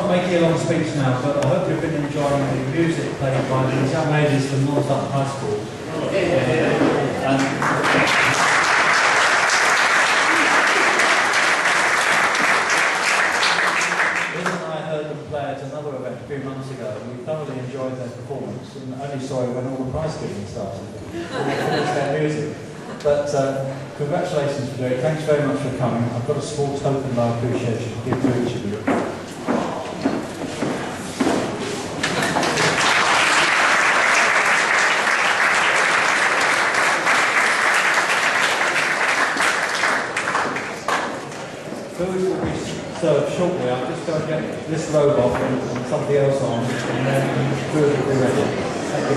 not make you a long speech now, but I hope you've been enjoying the music played by these young ladies from North Dutch High School. And I heard them play at another event a few months ago, and we thoroughly enjoyed their performance, and only saw it when all the prize giving started. And they finished their music. But congratulations for doing it. Thanks very much for coming. I've got a small token of our appreciation to give to each of you. Food will be served shortly. I'll just go and get this robe off and something else on, and then food will be ready. Thank you.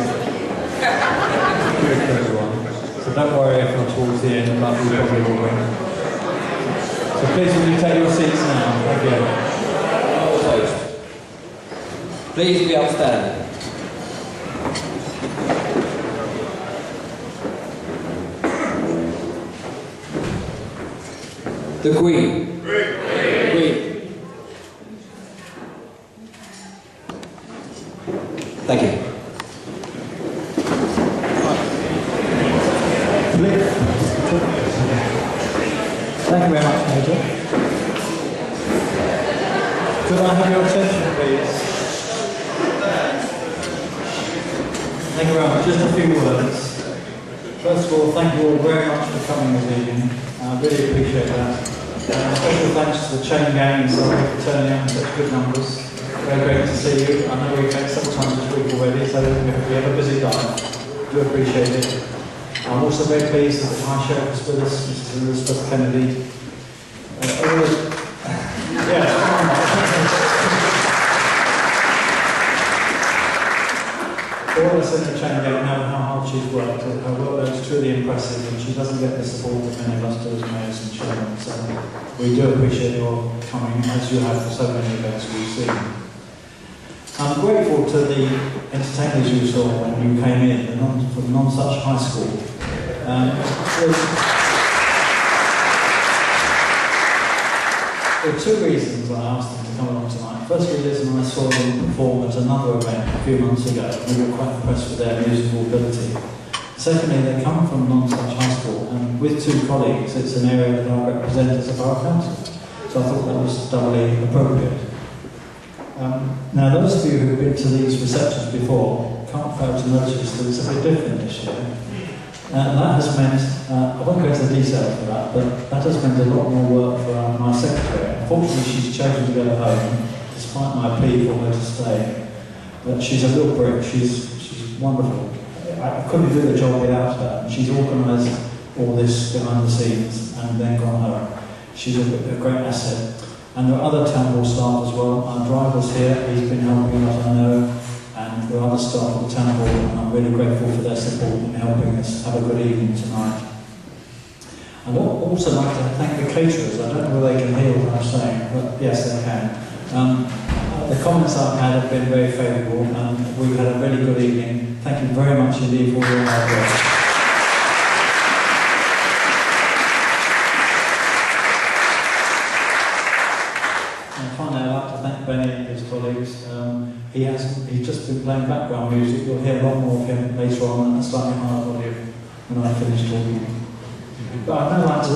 Thank you everyone. So don't worry if not towards the end, but we probably will win. So please will you take your seats now? Thank you. Toast. Please be upstanding. The Queen. Queen. Thank you. Thank you very much, Major. Could I have your attention, please? Thank you very much. Just a few words. First of all, thank you all very much for coming this evening. I really appreciate that. Special thanks to the chain gang and so for turning out in such good numbers. Very great to see you. I know we've met several times this week already, so if you have a busy time, do appreciate it. I'm also very pleased that the High Sheriff is with us, Mrs. Elizabeth Kennedy. All of us in the chain gang know how hard she's worked. Her workload is truly impressive, and she doesn't get the support that many of us do as mayors and chairmen. So we do appreciate your coming, as you have for so many events we've seen. I'm grateful to the entertainers you saw when you came in from Non-Such High School. There were two reasons I asked them to come along tonight. Firstly, Liz and I saw them perform at another event a few months ago. We were quite impressed with their musical ability. Secondly, they come from Non-Such High School, and with two colleagues, it's an area that I represent as a borough council. So I thought that was doubly appropriate. Now, those of you who've been to these receptions before can't fail to notice that it's a bit different this year. And that has meant, I won't go into the detail for that, but that has meant a lot more work for my secretary. Unfortunately, she's chosen to go home, despite my plea for her to stay. But she's a real brick, she's wonderful. I couldn't do the job without her. She's organised all this behind the scenes and then gone home. She's a great asset. And there are other town hall staff as well. Our driver's here, he's been helping us, I know. And there are other staff at the town hall, and I'm really grateful for their support in helping us have a good evening tonight. I'd also like to thank the caterers. I don't know whether they can hear what I'm saying, but yes, they can. The comments I've had have been very favourable, and we've had a really good evening. Thank you very much indeed for all your hard work. And finally, I'd like to thank Benny and his colleagues. He's just been playing background music. You'll hear a lot more of him later on at a slightly higher volume when I finish talking. But I'd now like to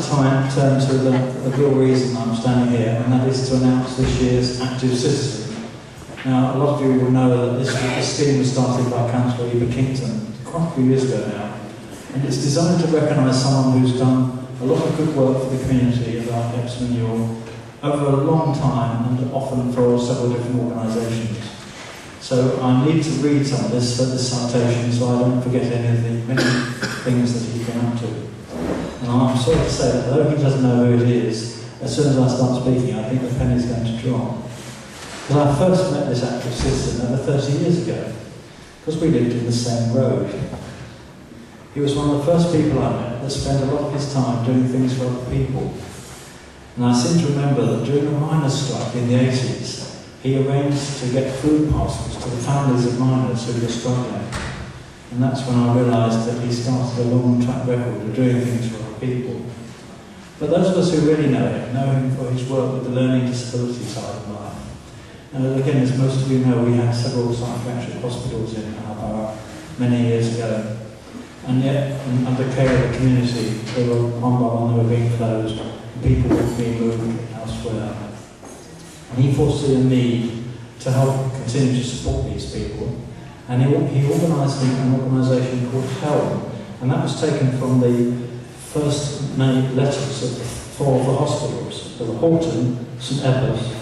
turn to the real reason I'm standing here, and that is to announce this year's Active Citizen. Now, a lot of you will know that this scheme was started by Councillor Kington quite a few years ago now, and it's designed to recognise someone who's done a lot of good work for the community about Epsom Ewell over a long time, and often for several different organisations. So I need to read some of this citation so I don't forget any of the many things that he's been up to. And I'm sorry to say that although he doesn't know who it is, as soon as I start speaking I think the penny's going to drop. Because I first met this active citizen over 30 years ago, because we lived in the same road. He was one of the first people I met that spent a lot of his time doing things for other people. And I seem to remember that during the miners' strike in the 80s, he arranged to get food parcels to the families of miners who were struggling. And that's when I realised that he started a long track record of doing things for other people. But those of us who really know him for his work with the learning disability side of life. Again, as most of you know, we had several psychiatric hospitals in our borough many years ago. And yet, under care of the community, they were one by one, they were being closed, and people were being moved elsewhere. And he foresaw a need to help continue to support these people. And he organised an organisation called HELM, and that was taken from the first letters of four of the hospitals. There were Horton, St Edmunds,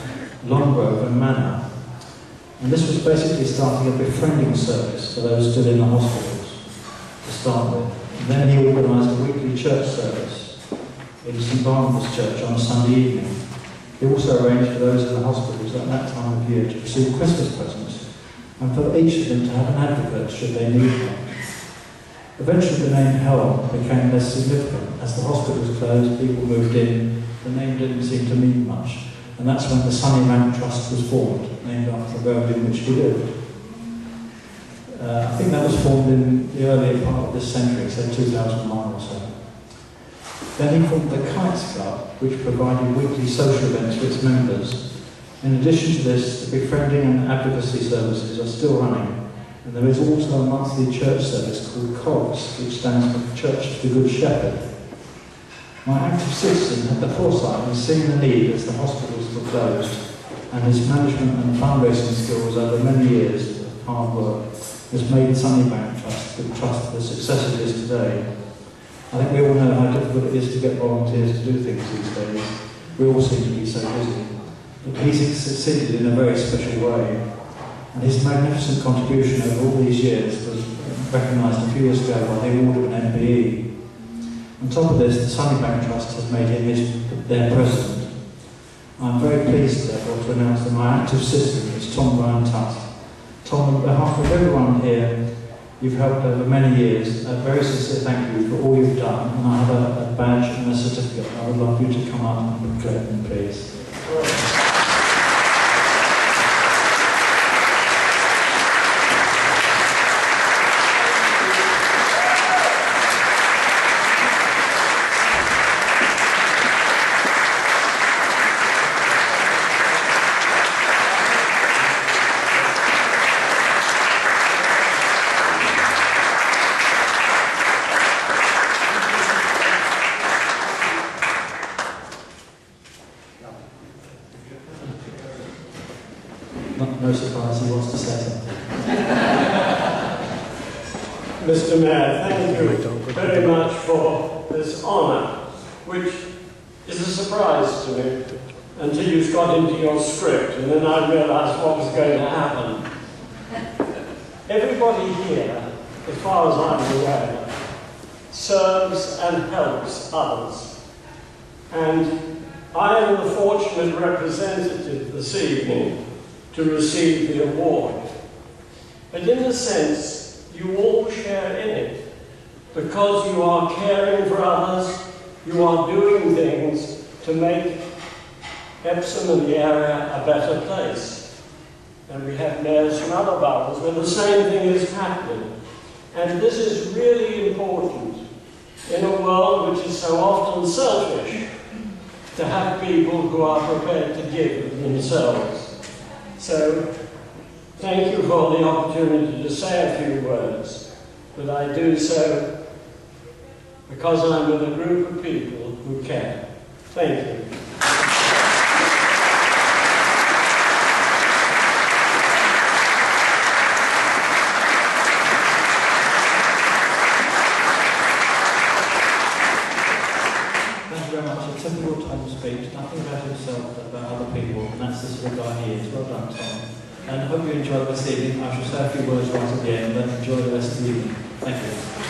Longgrove and Manor. And this was basically starting a befriending service for those still in the hospitals to start with. And then he organised a weekly church service in St Barnabas Church on a Sunday evening. He also arranged for those in the hospitals at that time of year to receive Christmas presents, and for each of them to have an advocate should they need one. Eventually the name HELM became less significant. As the hospitals closed, people moved in, the name didn't seem to mean much. And that's when the Sunnybank Trust was formed, named after the road in which he lived. I think that was formed in the earlier part of this century, so 2001 or so. Then he formed the Kites Club, which provided weekly social events for its members. In addition to this, the befriending and advocacy services are still running, and there is also a monthly church service called COGS, which stands for Church of the Good Shepherd. My active citizen had the foresight in seeing the need as the hospitals were closed, and his management and fundraising skills over many years of hard work has made Sunnybank Trust the trust the success it is today. I think we all know how difficult it is to get volunteers to do things these days. We all seem to be so busy. But he's succeeded in a very special way, and his magnificent contribution over all these years was recognised a few years ago by the award of an MBE. On top of this, the Sunnybank Trust has made him their president. I'm very pleased, therefore, to announce that my active citizen is Tom Bryan Tutt. Tom, on behalf of everyone here, you've helped over many years. A very sincere thank you for all you've done, and I have a badge and a certificate. I would love you to come up and collect them, please. No surprise, he wants to say something. Mr. Mayor, thank you very much for this honour, which is a surprise to me until you got into your script, and then I realised what was going to happen. Everybody here, as far as I'm aware, serves and helps others. And I am the fortunate representative this evening to receive the award. But in a sense, you all share in it, because you are caring for others, you are doing things to make Epsom and the area a better place. And we have mayors from other boroughs where the same thing is happening. And this is really important in a world which is so often selfish, to have people who are prepared to give of themselves. So, thank you for the opportunity to say a few words, but I do so because I'm with a group of people who care. Thank you. Thank you very much. A typical Tom speech, nothing about himself but about other people, and that's the sort of guy he is. Well done, Tom. And I hope you enjoyed this evening. I shall say a few words right at the end, but enjoy the rest of the evening. Thank you.